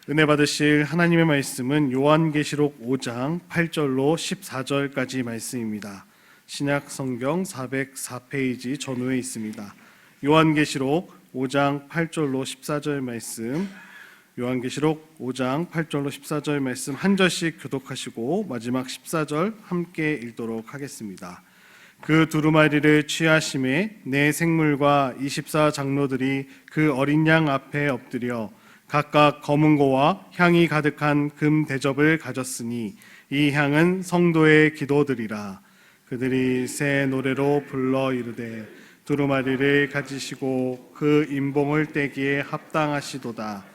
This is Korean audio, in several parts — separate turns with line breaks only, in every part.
은혜 받으실 하나님의 말씀은 요한계시록 5장 8절로 14절까지 말씀입니다. 신약 성경 404페이지 전후에 있습니다. 요한계시록 5장 8절로 14절 말씀, 요한계시록 5장 8절로 14절 말씀 한 절씩 교독하시고 마지막 14절 함께 읽도록 하겠습니다. 그 두루마리를 취하심에 네 생물과 24장로들이 그 어린 양 앞에 엎드려 각각 검은고와 향이 가득한 금 대접을 가졌으니 이 향은 성도의 기도들이라. 그들이 새 노래로 불러 이르되 두루마리를 가지시고 그 임봉을 떼기에 합당하시도다.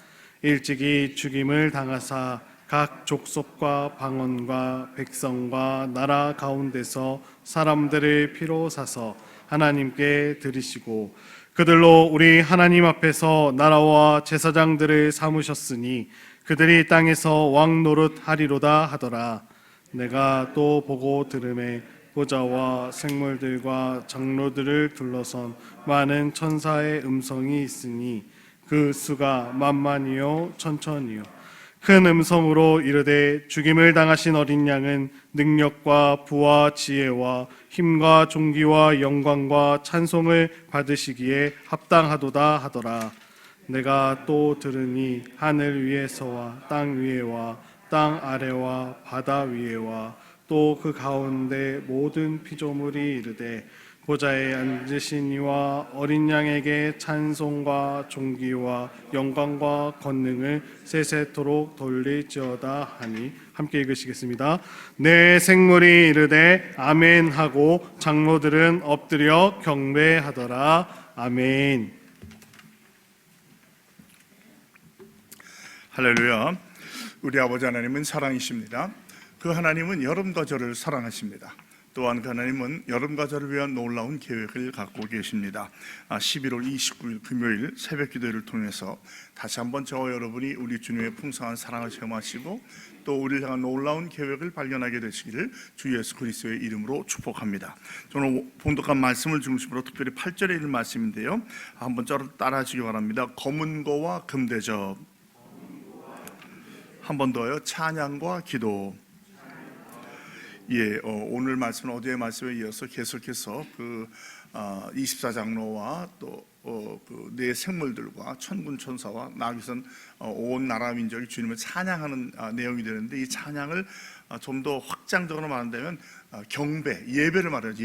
일찍이 죽임을 당하사 각 족속과 방언과 백성과 나라 가운데서 사람들을 피로 사서 하나님께 드리시고 그들로 우리 하나님 앞에서 나라와 제사장들을 삼으셨으니 그들이 땅에서 왕 노릇 하리로다 하더라. 내가 또 보고 들음에 보좌와 생물들과 장로들을 둘러선 많은 천사의 음성이 있으니 그 수가 만만이요 천천이요 큰 음성으로 이르되 죽임을 당하신 어린 양은 능력과 부와 지혜와 힘과 존귀와 영광과 찬송을 받으시기에 합당하도다 하더라. 내가 또 들으니 하늘 위에서와 땅 위에와 땅 아래와 바다 위에와 또 그 가운데 모든 피조물이 이르되 보좌에 앉으신 이와 어린 양에게 찬송과 존귀와 영광과 권능을 세세토록 돌릴지어다 하니 함께 읽으시겠습니다. 내 생물이 이르되 아멘 하고 장로들은 엎드려 경배하더라. 아멘.
할렐루야. 우리 아버지 하나님은 사랑이십니다. 그 하나님은 여름과 겨울을 사랑하십니다. 또한 그 하나님은 여름과 겨울을 위한 놀라운 계획을 갖고 계십니다. 11월 29일 금요일 새벽 기도를 통해서 다시 한번 저와 여러분이 우리 주님의 풍성한 사랑을 체험하시고 또 우리를 향한 놀라운 계획을 발견하게 되시기를 주 예수 그리스도의 이름으로 축복합니다. 저는 본독한 말씀을 중심으로 특별히 8절에 있는 말씀인데요, 한번 따라 하시기 바랍니다. 검은고와 금대접, 한 번 더요, 찬양과 기도. 오늘 말씀은 어제의 말씀에 이어서 계속해서 24장로와 또 네 생물들과 천군 천사와 나귀선 온 나라 민족이 주님을 찬양하는 내용이 되는데, 이 찬양을 좀 더 확장적으로 말한다면 경배, 예배를 말하죠.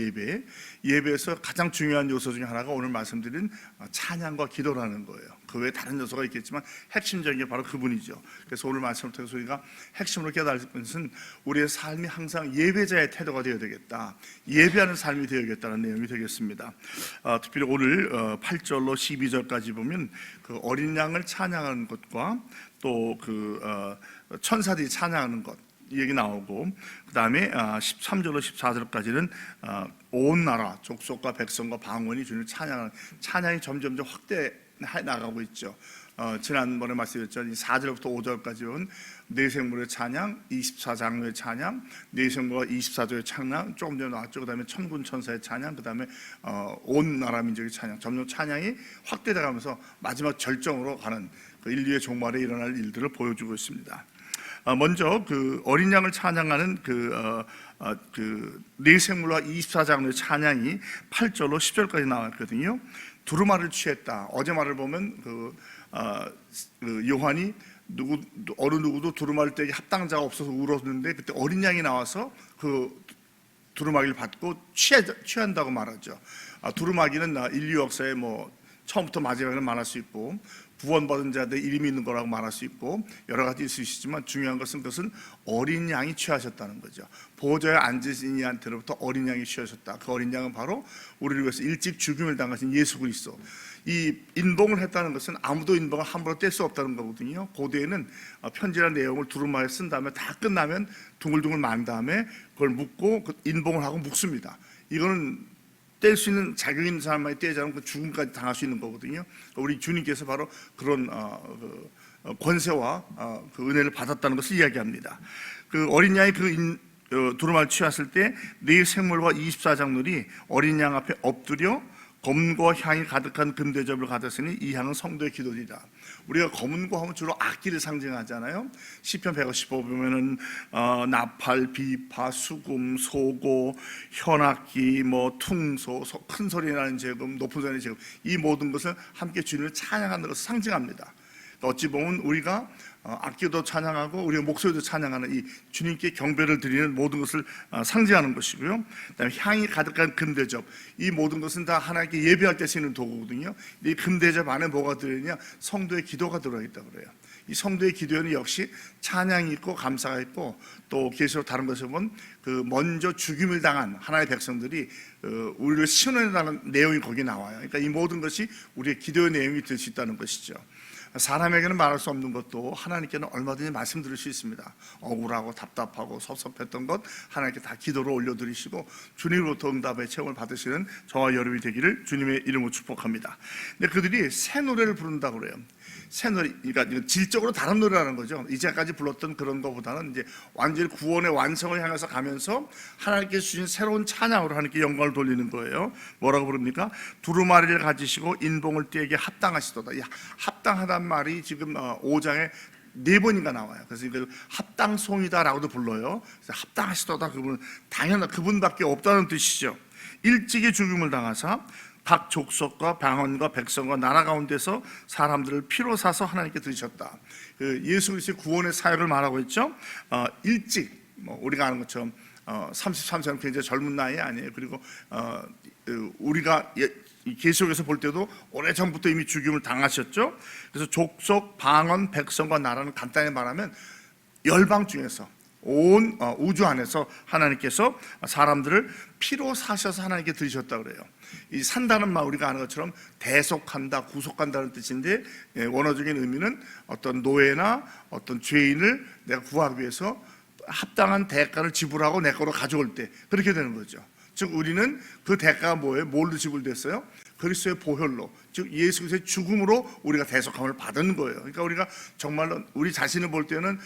예배에서 가장 중요한 요소 중에 하나가 오늘 말씀드린 찬양과 기도라는 거예요. 그 외에 다른 요소가 있겠지만 핵심적인 게 바로 그분이죠. 그래서 오늘 말씀을 통해서 우리가 핵심으로 깨달을 것은 우리의 삶이 항상 예배자의 태도가 되어야 되겠다, 예배하는 삶이 되어야겠다는 내용이 되겠습니다. 특별히 오늘 8절로 12절까지 보면 그 어린 양을 찬양하는 것과 또 천사들이 찬양하는 것 얘기 나오고, 그 다음에 13절로 14절까지는 온 나라 족속과 백성과 방언이 주님을 찬양하는 찬양이 점점 확대해 나가고 있죠. 지난번에 말씀드렸죠. 4절부터 5절까지 온 네 생물의 찬양, 24장로의 찬양, 네 생물과 24조의 찬양, 조금 전에 나왔죠. 그 다음에 천군 천사의 찬양, 그 다음에 온 나라 민족의 찬양, 점점 찬양이 확대돼가면서 마지막 절정으로 가는 그 인류의 종말에 일어날 일들을 보여주고 있습니다. 먼저 그 어린 양을 찬양하는 네 생물과 24장로의 찬양이 8절로 10절까지 나왔거든요. 두루마리를 취했다. 어제 말을 보면 요한이 어느 누구도 두루마리 떼기 합당자가 없어서 울었는데, 그때 어린 양이 나와서 그 두루마기를 받고 취한다고 말하죠. 두루마기는 인류 역사에 처음부터 마지막에는 말할 수 있고, 구원받은 자들 이름이 있는 거라고 말할 수 있고, 여러 가지 있을 수 있지만 중요한 것은 그것은 어린 양이 취하셨다는 거죠. 보좌에 앉으신 이한테로부터 어린 양이 취하셨다. 그 어린 양은 바로 우리를 위해서 일찍 죽임을 당하신 예수 그리스도. 이 인봉을 했다는 것은 아무도 인봉을 함부로 뗄 수 없다는 거거든요. 고대에는 편지라는 내용을 두루마리에 쓴 다음에 다 끝나면 둥글둥글 만 다음에 그걸 묶고 인봉을 하고 묶습니다. 이거는 뗄 수 있는 자격 있는 사람만이 떼지 않으면 그 죽음까지 당할 수 있는 거거든요. 우리 주님께서 바로 그런 권세와 그 은혜를 받았다는 것을 이야기합니다. 그 어린 양이 두루마리를 취했을 때 네 생물과 24장로들이 어린 양 앞에 엎드려 검과 향이 가득한 금대접을 가졌으니 이 향은 성도의 기도리라. 우리가 검은고 하면 주로 악기를 상징하잖아요. 시편 155 보면은 나팔, 비파, 수금, 소고, 현악기, 뭐 퉁소, 큰 소리 나는 제금, 높은 소리 나는 제금, 이 모든 것은 함께 주님을 찬양하는 것을 상징합니다. 어찌 보면 우리가 악기도 찬양하고 우리의 목소리도 찬양하는 이 주님께 경배를 드리는 모든 것을 상징하는 것이고요. 그다음에 향이 가득한 금대접, 이 모든 것은 다 하나님께 예배할 때 쓰는 도구거든요. 이 금대접 안에 뭐가 들어있냐? 성도의 기도가 들어있다고 그래요. 이 성도의 기도에는 역시 찬양이 있고 감사가 있고, 또 계시록 다른 것을 보면 그 먼저 죽임을 당한 하나의 백성들이 우리를 신원해달라는 내용이 거기 나와요. 그러니까 이 모든 것이 우리의 기도의 내용이 될 수 있다는 것이죠. 사람에게는 말할 수 없는 것도 하나님께는 얼마든지 말씀드릴 수 있습니다. 억울하고 답답하고 섭섭했던 것 하나님께 다 기도로 올려드리시고 주님으로부터 응답의 체험을 받으시는 저와 여러분이 되기를 주님의 이름으로 축복합니다. 근데 그들이 새 노래를 부른다고 그래요. 새 노래, 그러니까 질적으로 다른 노래라는 거죠. 이제까지 불렀던 그런 것보다는 이제 완전히 구원의 완성을 향해서 가면서 하나님께 주신 새로운 찬양으로 하나님께 영광을 돌리는 거예요. 뭐라고 부릅니까? 두루마리를 가지시고 인봉을 띠에게 합당하시도다. 이 합당하단 말이 지금 5장에 4번인가 나와요. 그래서 이걸 합당송이다라고도 불러요. 그래서 합당하시도다, 그분은 당연한 그분밖에 없다는 뜻이죠. 일찍이 죽임을 당하사 각 족속과 방언과 백성과 나라 가운데서 사람들을 피로 사서 하나님께 드리셨다. 그 예수 그리스도의 구원의 사역을 말하고 있죠. 일찍, 우리가 아는 것처럼 33세는 굉장히 젊은 나이 아니에요. 그리고 우리가 계시록에서 볼 때도 오래전부터 이미 죽임을 당하셨죠. 그래서 족속, 방언, 백성과 나라는 간단히 말하면 열방 중에서 온 우주 안에서 하나님께서 사람들을 피로 사셔서 하나님께 드리셨다 그래요. 이 산다는 말 우리가 아는 것처럼 대속한다, 구속한다는 뜻인데, 원어적인 의미는 어떤 노예나 어떤 죄인을 내가 구하기 위해서 합당한 대가를 지불하고 내 거로 가져올 때 그렇게 되는 거죠. 즉 우리는 그 대가가 뭐예요? 뭘로 지불됐어요? 그리스도의 보혈로, 즉 예수 그리스도의 죽음으로 우리가 대속함을 받은 거예요. 그러니까 우리가 정말로 우리 자신을 볼 때는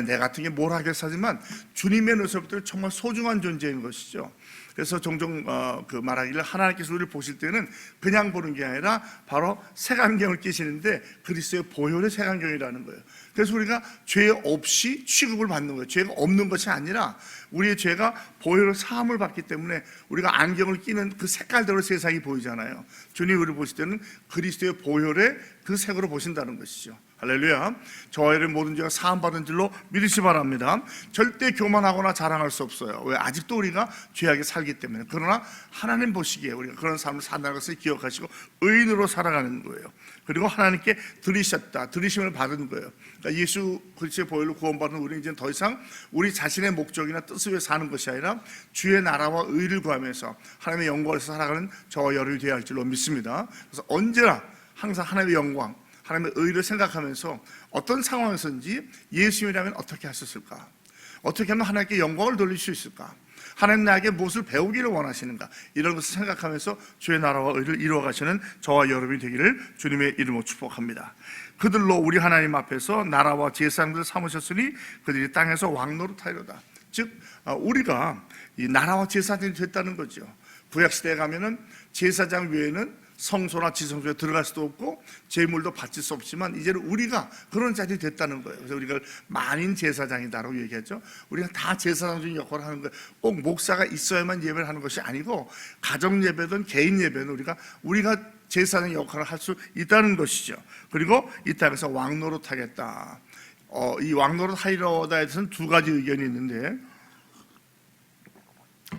내 같은 게 뭘 하겠어 하지만 주님의 눈에서부터 정말 소중한 존재인 것이죠. 그래서 종종 그 말하기를 하나님께서 우리를 보실 때는 그냥 보는 게 아니라 바로 색안경을 끼시는데 그리스도의 보혈의 색안경이라는 거예요. 그래서 우리가 죄 없이 취급을 받는 거예요. 죄가 없는 것이 아니라 우리의 죄가 보혈의 사함을 받기 때문에 우리가 안경을 끼는 그 색깔대로 세상이 보이잖아요. 주님이 우리를 보실 때는 그리스도의 보혈의 그 색으로 보신다는 것이죠. 할렐루야. 저와 여러분 모든 죄가 사함받은 줄로 믿으시 바랍니다. 절대 교만하거나 자랑할 수 없어요. 왜? 아직도 우리가 죄악에 살기 때문에. 그러나 하나님 보시기에 우리가 그런 삶을 산다는 것을 기억하시고 의인으로 살아가는 거예요. 그리고 하나님께 들으셨다, 들으심을 받은 거예요. 그러니까 예수 그리스도의 보혈로 구원받은 우리는 이제 더 이상 우리 자신의 목적이나 뜻을 위해 사는 것이 아니라 주의 나라와 의를 구하면서 하나님의 영광에서 살아가는 저와 여러분이 되어야 할 줄로 믿습니다. 그래서 언제나 항상 하나님의 영광, 하나님의 의를 생각하면서 어떤 상황에서든지 예수님이라면 어떻게 하셨을까? 어떻게 하면 하나님께 영광을 돌릴 수 있을까? 하나님 나에게 무엇을 배우기를 원하시는가? 이런 것을 생각하면서 주의 나라와 의를 이루어가시는 저와 여러분이 되기를 주님의 이름으로 축복합니다. 그들로 우리 하나님 앞에서 나라와 제사장들을 삼으셨으니 그들이 땅에서 왕노릇하리로다. 즉 우리가 이 나라와 제사장이 됐다는 거죠. 구약시대에 가면은 제사장 외에는 성소나 지성소에 들어갈 수도 없고 제물도 바칠 수 없지만 이제는 우리가 그런 자리이 됐다는 거예요. 그래서 우리가 만인 제사장이다라고 얘기하죠. 우리가 다 제사장적인 역할을 하는 거예요. 꼭 목사가 있어야만 예배를 하는 것이 아니고 가정 예배든 개인 예배는 우리가 제사장 역할을 할 수 있다는 것이죠. 그리고 이 땅에서 왕노릇 하겠다. 이 왕노릇 하리로다에 대해서는 두 가지 의견이 있는데,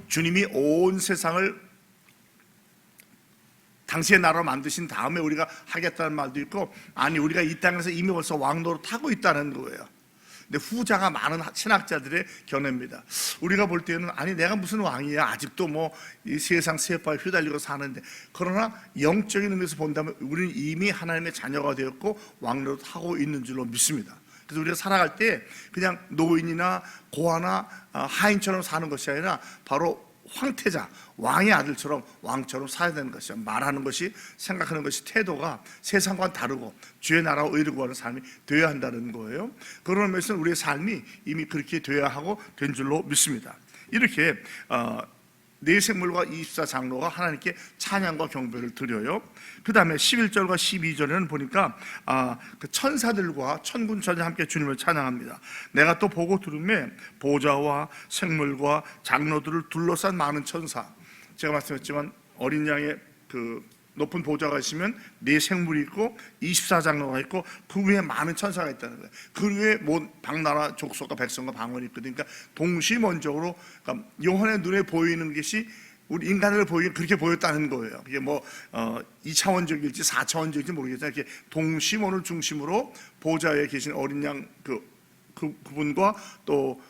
주님이 온 세상을 당시의 나라로 만드신 다음에 우리가 하겠다는 말도 있고, 아니 우리가 이 땅에서 이미 벌써 왕노릇 하고 있다는 거예요. 근데 후자가 많은 신학자들의 견해입니다. 우리가 볼 때는 아니 내가 무슨 왕이야, 아직도 뭐 이 세상 세파에 휘달리고 사는데, 그러나 영적인 의미에서 본다면 우리는 이미 하나님의 자녀가 되었고 왕노릇 하고 있는 줄로 믿습니다. 그래서 우리가 살아갈 때 그냥 노인이나 고아나 하인처럼 사는 것이 아니라 바로 황태자, 왕의 아들처럼 왕처럼 살아야 되는 것이죠. 말하는 것이, 생각하는 것이, 태도가 세상과는 다르고 주의 나라와 의를 구하는 삶이 되어야 한다는 거예요. 그런 면에서 우리의 삶이 이미 그렇게 되어야 하고 된 줄로 믿습니다. 이렇게 네 생물과 24장로가 하나님께 찬양과 경배를 드려요. 그 다음에 11절과 12절에는 보니까 그 천사들과 천군 천사 함께 주님을 찬양합니다. 내가 또 보고 들음에 보좌와 생물과 장로들을 둘러싼 많은 천사, 제가 말씀했지만 어린 양의 그 높은 보좌가 있으면 네 생물이 있고 24장로가 있고 그 위에 많은 천사가 있다는 거예요. 그 위에 방나라 족속과 백성과 방언이 있거든요. 그러니까 동시먼적으로, 그러니까 요한의 눈에 보이는 것이 우리 인간을 보이게 그렇게 보였다는 거예요. 그게 뭐 2차원적일지 4차원적일지 모르겠지만 이렇게 동시몬을 중심으로 보좌에 계신 어린 양 그분과 또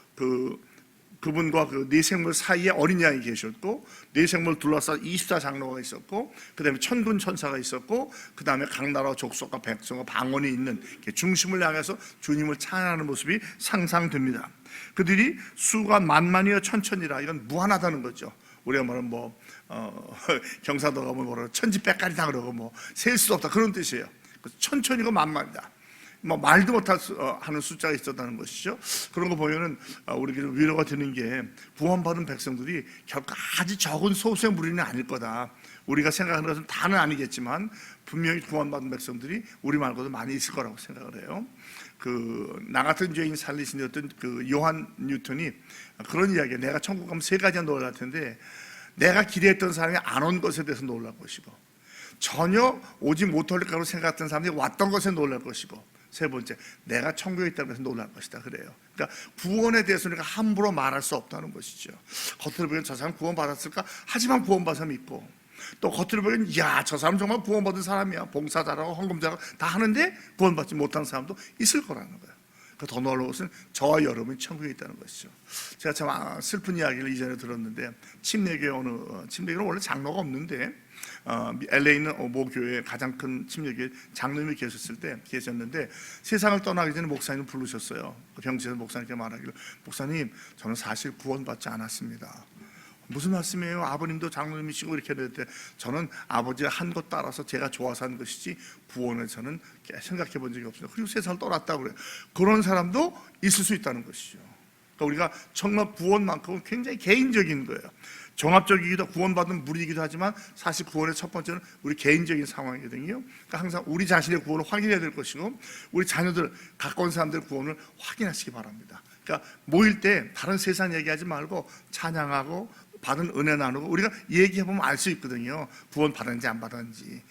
그분과 그 네 생물 사이에 어린 양이 계셨고, 네 생물 둘러싸 24장로가 있었고, 그 다음에 천군 천사가 있었고, 그 다음에 각 나라 족속과 백성과 방언이 있는 중심을 향해서 주님을 찬양하는 모습이 상상됩니다. 그들이 수가 만만이여 천천이라, 이건 무한하다는 거죠. 우리가 말하는 경사도 가면 뭐라 천지백갈이다 그러고 뭐 셀 수 없다 그런 뜻이에요. 천천이고 만만이다. 뭐 말도 못할 하는 숫자가 있었다는 것이죠. 그런 거 보면은 우리에게 위로가 되는 게 구원받은 백성들이 결코 아주 적은 소수의 무리는 아닐 거다. 우리가 생각하는 것은 다는 아니겠지만 분명히 구원받은 백성들이 우리 말고도 많이 있을 거라고 생각을 해요. 나 같은 죄인 살리신 어떤 요한 뉴턴이 그런 이야기에, 내가 천국 가면 세 가지가 놀랄 텐데, 내가 기대했던 사람이 안 온 것에 대해서 놀랄 것이고, 전혀 오지 못할 거라고 생각했던 사람이 왔던 것에 놀랄 것이고, 세 번째, 내가 천국에 있다고 해서 놀랄 것이다 그래요. 그러니까 구원에 대해서 우리가 함부로 말할 수 없다는 것이죠. 겉으로 보기엔 저 사람 구원받았을까? 하지만 구원받은 사람이 있고, 또 겉으로 보기엔 야, 저 사람 정말 구원받은 사람이야, 봉사 잘하고 헌금 잘하고 다 하는데 구원받지 못한 사람도 있을 거라는 거예요. 더 놀라운 것은 저와 여러분이 천국에 있다는 것이죠. 제가 참 슬픈 이야기를 이전에 들었는데, 침례교회는 원래 장로가 없는데 LA에 있는 모 교회 가장 큰 침례교회 장로님이 계셨는데 세상을 떠나기 전에 목사님을 부르셨어요. 병지에서 목사님께 말하기를, 목사님, 저는 사실 구원받지 않았습니다. 무슨 말씀이에요? 아버님도 장로님이시고 이렇게 했는데, 저는 아버지가 한 것 따라서 제가 좋아서 한 것이지 구원을 저는 생각해 본 적이 없어요. 그리고 세상을 떠났다고 그래요. 그런 사람도 있을 수 있다는 것이죠. 그러니까 우리가 정말 구원만큼은 굉장히 개인적인 거예요. 종합적이기도, 구원받은 무리이기도 하지만 사실 구원의 첫 번째는 우리 개인적인 상황이거든요. 그러니까 항상 우리 자신의 구원을 확인해야 될 것이고, 우리 자녀들, 가까운 사람들의 구원을 확인하시기 바랍니다. 그러니까 모일 때 다른 세상 얘기하지 말고 찬양하고 받은 은혜 나누고, 우리가 얘기해보면 알 수 있거든요. 구원 받았는지 안 받았는지.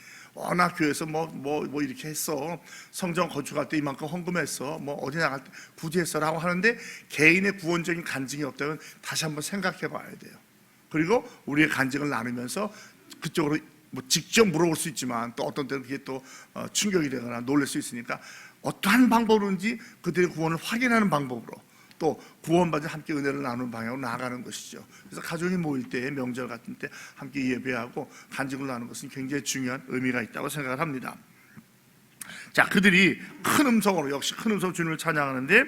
나 교회에서 뭐 이렇게 했어, 성전 건축할 때 이만큼 헌금했어, 뭐 어디 나갈 때 구제했어라고 하는데 개인의 구원적인 간증이 없다면 다시 한번 생각해 봐야 돼요. 그리고 우리의 간증을 나누면서 그쪽으로 직접 물어볼 수 있지만, 또 어떤 때는 그게 또 충격이 되거나 놀랄 수 있으니까 어떠한 방법으로든지 그들의 구원을 확인하는 방법으로, 또 구원받은 함께 은혜를 나누는 방향으로 나아가는 것이죠. 그래서 가족이 모일 때, 명절 같은 때 함께 예배하고 간증을 나누는 것은 굉장히 중요한 의미가 있다고 생각을 합니다. 자, 그들이 큰 음성으로, 역시 큰 음성으로 주님을 찬양하는데,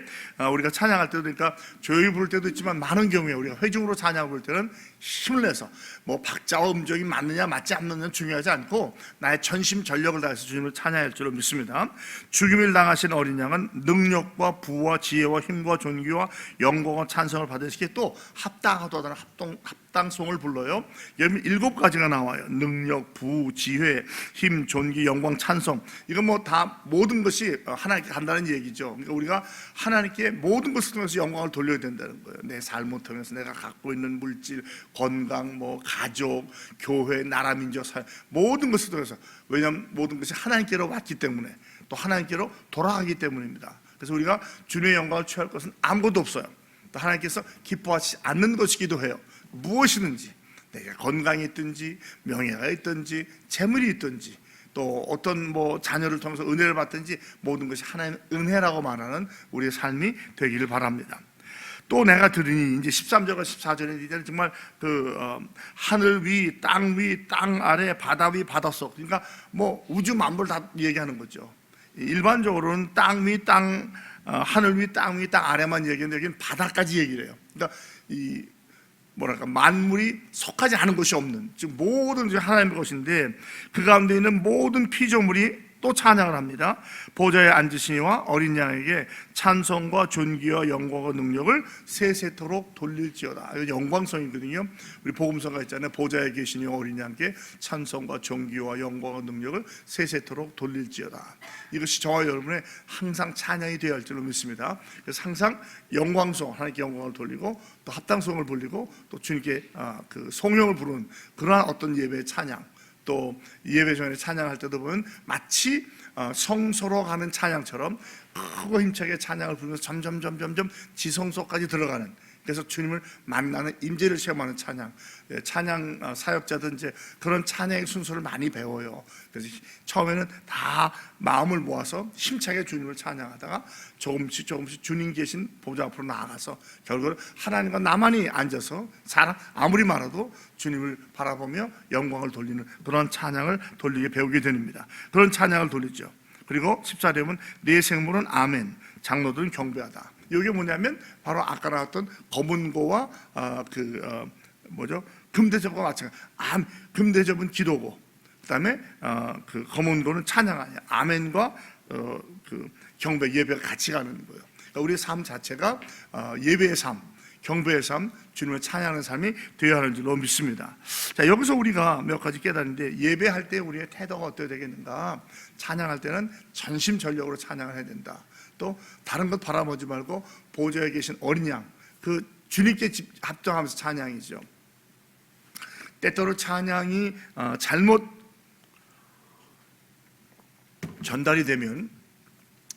우리가 찬양할 때도, 그러니까 조용히 부를 때도 있지만 많은 경우에 우리가 회중으로 찬양을 부를 때는 힘을 내서, 뭐 박자와 음정이 맞느냐 맞지 않느냐는 중요하지 않고 나의 전심 전력을 다해서 주님을 찬양할 줄로 믿습니다. 죽임을 당하신 어린 양은 능력과 부와 지혜와 힘과 존귀와 영광과 찬성을 받으시기에 또 합당하다는 합당송을 불러요. 여러분 7가지가 나와요. 능력, 부, 지혜, 힘, 존귀, 영광, 찬성. 이건 뭐 다 모든 것이 하나님께 간다는 얘기죠. 그러니까 우리가 하나님께 모든 것을 통해서 영광을 돌려야 된다는 거예요. 내 삶을 통해서 내가 갖고 있는 물질, 건강, 뭐 가족, 교회, 나라, 민족, 사회, 모든 것을 통해서. 왜냐하면 모든 것이 하나님께로 왔기 때문에, 또 하나님께로 돌아가기 때문입니다. 그래서 우리가 주님의 영광을 취할 것은 아무것도 없어요. 또 하나님께서 기뻐하시지 않는 것이기도 해요. 무엇이든지, 내가 건강이 있든지 명예가 있든지 재물이 있든지, 또 어떤 뭐 자녀를 통해서 은혜를 받든지, 모든 것이 하나님의 은혜라고 말하는 우리의 삶이 되기를 바랍니다. 또 내가 들으니, 이제 13절과 14절에 이제는 정말 하늘 위, 땅 아래, 바다 위, 바다 속, 그러니까 뭐 우주 만물 다 얘기하는 거죠. 일반적으로는 땅 위, 하늘 위, 땅 위, 땅 아래만 얘기하는데 여기는 바다까지 얘기를 해요. 그러니까 만물이 속하지 않은 것이 없는, 즉 모든 하나님의 것인데, 그 가운데 있는 모든 피조물이 또 찬양을 합니다. 보좌에 앉으시니와 어린 양에게 찬송과 존귀와 영광과 능력을 세세토록 돌릴지어다. 이거 영광성이거든요. 우리 복음서가 있잖아요. 보좌에 계시니와 어린 양께 찬송과 존귀와 영광과 능력을 세세토록 돌릴지어다. 이것이 저와 여러분의 항상 찬양이 되어야 할 줄로 믿습니다. 그래서 항상 영광송, 하나님께 영광을 돌리고 또 합당송을 돌리고 또 주님께 그 송영을 부르는 그러한 어떤 예배의 찬양, 또 예배 전에 찬양할 때도 보면 마치 성소로 가는 찬양처럼 크고 힘차게 찬양을 부르면서 점점 지성소까지 들어가는, 그래서 주님을 만나는 임재를 체험하는 찬양, 찬양 사역자들 이제 그런 찬양의 순서를 많이 배워요. 그래서 처음에는 다 마음을 모아서 힘차게 주님을 찬양하다가 조금씩 주님 계신 보좌 앞으로 나아가서 결국은 하나님과 나만이 앉아서 사람 아무리 많아도 주님을 바라보며 영광을 돌리는 그런 찬양을 돌리게 배우게 됩니다. 그런 찬양을 돌리죠. 그리고 14절에 보면 내 생물은 아멘, 장로들은 경배하다. 이게 뭐냐면 바로 아까 나왔던 검은고와 금대접과 마찬가지. 금대접은 기도고, 그다음에 그 검은고는 찬양 아니야. 아멘과 그 경배, 예배가 같이 가는 거예요. 그러니까 우리의 삶 자체가 예배의 삶, 경배의 삶, 주님을 찬양하는 삶이 되어야 하는 줄로 믿습니다. 자, 여기서 우리가 몇 가지 깨달은데, 예배할 때 우리의 태도가 어떻게 되겠는가? 찬양할 때는 전심전력으로 찬양을 해야 된다. 또 다른 것 바라보지 말고 보좌에 계신 어린 양, 그 주님께 합당하면서 찬양이죠. 때때로 찬양이 잘못 전달이 되면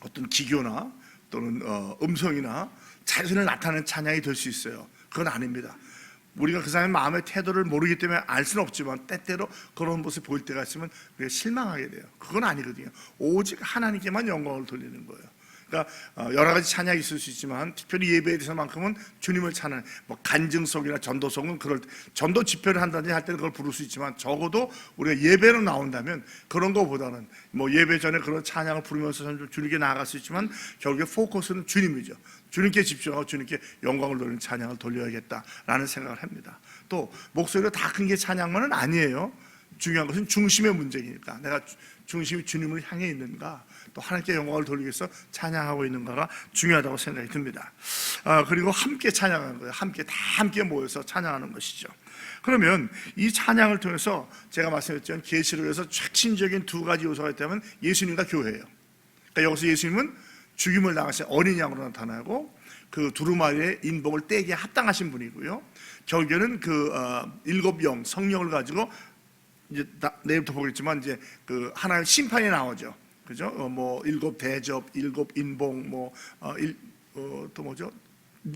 어떤 기교나 또는 음성이나 자신을 나타내는 찬양이 될 수 있어요. 그건 아닙니다. 우리가 그 사람의 마음의 태도를 모르기 때문에 알 수는 없지만 때때로 그런 모습이 보일 때가 있으면 우리가 실망하게 돼요. 그건 아니거든요. 오직 하나님께만 영광을 돌리는 거예요. 그러니까 여러 가지 찬양이 있을 수 있지만 특별히 예배에 대해서만큼은 주님을 찬양, 뭐 간증송이나 전도송은 그럴 때, 전도 집회를 한다든지 할 때는 그걸 부를 수 있지만 적어도 우리가 예배로 나온다면 그런 것보다는 뭐 예배 전에 그런 찬양을 부르면서 주님께 나아갈 수 있지만 결국에 포커스는 주님이죠. 주님께 집중하고 주님께 영광을 돌리는 찬양을 돌려야겠다라는 생각을 합니다. 또 목소리가 다 큰 게 찬양만은 아니에요. 중요한 것은 중심의 문제이니까 내가 중심이 주님을 향해 있는가, 또 하나님께 영광을 돌리기 위해서 찬양하고 있는가가 중요하다고 생각이 듭니다. 그리고 함께 찬양하는 거예요. 함께 모여서 찬양하는 것이죠. 그러면 이 찬양을 통해서 제가 말씀했지만 계시록에서 핵심적인 두 가지 요소가 있다면 예수님과 교회예요. 그러니까 여기서 예수님은 죽임을 당하신 어린 양으로 나타나고 그 두루마리의 인복을 떼기에 합당하신 분이고요. 결국에는 그 일곱 영 성령을 가지고 이제 내일부터 보겠지만 이제 그 하나의 심판이 나오죠. 그죠? 뭐 일곱 대접, 일곱 인봉, 또 뭐죠?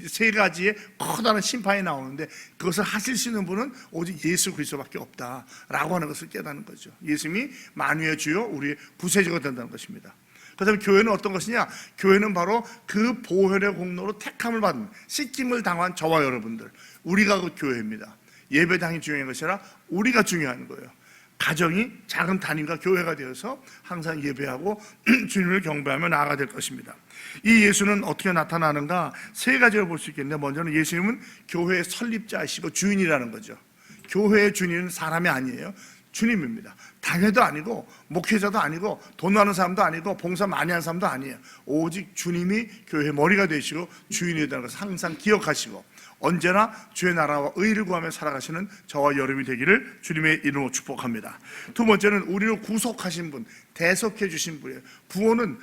세 가지의 커다란 심판이 나오는데 그것을 하실 수 있는 분은 오직 예수 그리스도밖에 없다라고 하는 것을 깨닫는 거죠. 예수님이 만유의 주요 우리의 구세주가 된다는 것입니다. 그다음에 교회는 어떤 것이냐? 교회는 바로 그 보혈의 공로로 택함을 받은, 씻김을 당한 저와 여러분들, 우리가 그 교회입니다. 예배당이 중요한 것이 아니라 우리가 중요한 거예요. 가정이 작은 단위가 교회가 되어서 항상 예배하고 주님을 경배하며 나아가야 될 것입니다. 이 예수는 어떻게 나타나는가? 세 가지를 볼 수 있겠는데, 먼저는 예수님은 교회의 설립자이시고 주인이라는 거죠. 교회의 주인은 사람이 아니에요. 주님입니다. 당회도 아니고 목회자도 아니고 돈 많은 사람도 아니고 봉사 많이 하는 사람도 아니에요. 오직 주님이 교회의 머리가 되시고 주인이라는 것을 항상 기억하시고 언제나 주의 나라와 의를 구하며 살아가시는 저와 여러분이 되기를 주님의 이름으로 축복합니다. 두 번째는 우리를 구속하신 분, 대속해 주신 분이에요. 구원은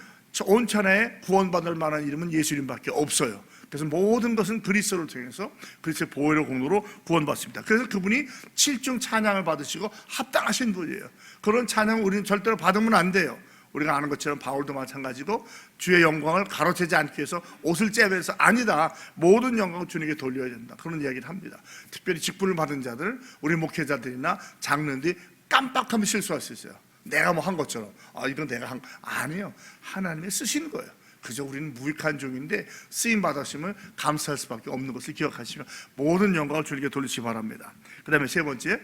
온 천하에 구원받을 만한 이름은 예수님밖에 없어요. 그래서 모든 것은 그리스도를 통해서 그리스도의 보혈의 공로로 구원받습니다. 그래서 그분이 칠중 찬양을 받으시고 합당하신 분이에요. 그런 찬양을 우리는 절대로 받으면 안 돼요. 우리가 아는 것처럼 바울도 마찬가지고 주의 영광을 가로채지 않기 위해서 옷을 째면서 아니다, 모든 영광을 주님께 돌려야 된다, 그런 이야기를 합니다. 특별히 직분을 받은 자들, 우리 목회자들이나 장로들이 깜빡하면 실수할 수 있어요. 내가 뭐 한 것처럼 이건 내가 한 거 아니에요. 하나님이 쓰시는 거예요. 그저 우리는 무익한 종인데 쓰임 받으시면 감사할 수밖에 없는 것을 기억하시며 모든 영광을 주님께 돌리시기 바랍니다. 그 다음에 세 번째,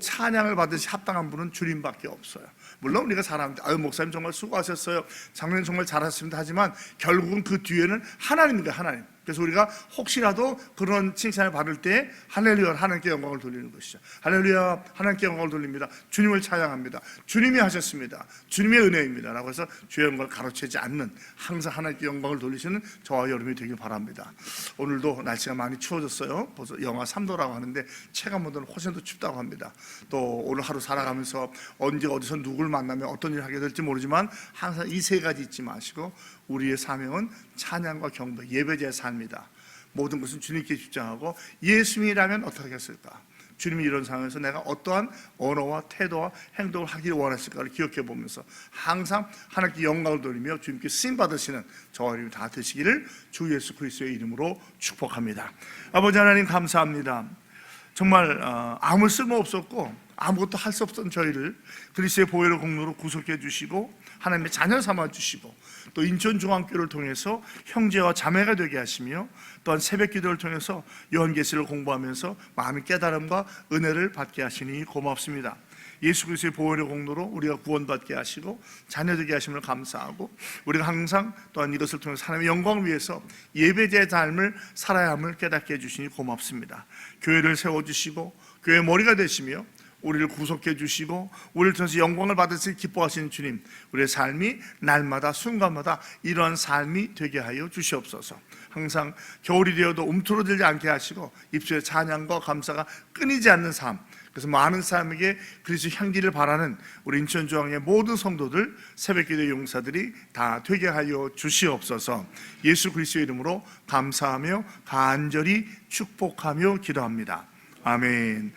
찬양을 받으시 합당한 분은 주님밖에 없어요. 물론 우리가 사람들, 목사님 정말 수고하셨어요, 장로님 정말 잘하셨습니다 하지만 결국은 그 뒤에는 하나님입니다. 하나님. 그래서 우리가 혹시라도 그런 칭찬을 받을 때 할렐루야, 하나님께 영광을 돌리는 것이죠. 할렐루야, 하나님께 영광을 돌립니다. 주님을 찬양합니다. 주님이 하셨습니다. 주님의 은혜입니다. 라고 해서 주의 영광을 가로채지 않는, 항상 하나님께 영광을 돌리시는 저와 여러분이 되길 바랍니다. 오늘도 날씨가 많이 추워졌어요. 벌써 영하 3도라고 하는데 체감온도는 훨씬 더 춥다고 합니다. 또 오늘 하루 살아가면서 언제 어디서 누굴 만나면 어떤 일을 하게 될지 모르지만 항상 이 세 가지 잊지 마시고, 우리의 사명은 찬양과 경배, 예배자의 삶이다. 모든 것은 주님께 집중하고, 예수님이라면 어떻게 하겠을까? 주님이 이런 상황에서 내가 어떠한 언어와 태도와 행동을 하기를 원하실까를 기억해 보면서 항상 하나님께 영광을 돌리며 주님께 쓰임 받으시는 저와 여러분이 다 되시기를 주 예수 그리스도의 이름으로 축복합니다. 아버지 하나님, 감사합니다. 정말 아무 쓸모 없었고 아무것도 할 수 없던 저희를 그리스도의 보혈의 공로로 구속해 주시고 하나님의 자녀 삼아 주시고, 또 인천중앙교를 통해서 형제와 자매가 되게 하시며, 또한 새벽기도를 통해서 요한계시를 공부하면서 많은 깨달음과 은혜를 받게 하시니 고맙습니다. 예수 그리스도의 보혈의 공로로 우리가 구원받게 하시고 자녀 되게 하심을 감사하고, 우리가 항상 또한 이것을 통해서 하나님의 영광을 위해서 예배자의 삶을 살아야 함을 깨닫게 해주시니 고맙습니다. 교회를 세워주시고 교회의 머리가 되시며 우리를 구속해 주시고 우리를 통해서 영광을 받으시기 기뻐하시는 주님, 우리의 삶이 날마다 순간마다 이러한 삶이 되게 하여 주시옵소서. 항상 겨울이 되어도 움츠러들지 않게 하시고 입술에 찬양과 감사가 끊이지 않는 삶, 그래서 많은 사람에게 그리스도 향기를 바라는 우리 인천중앙의 모든 성도들, 새벽기도 용사들이 다 되게 하여 주시옵소서. 예수 그리스도의 이름으로 감사하며 간절히 축복하며 기도합니다. 아멘.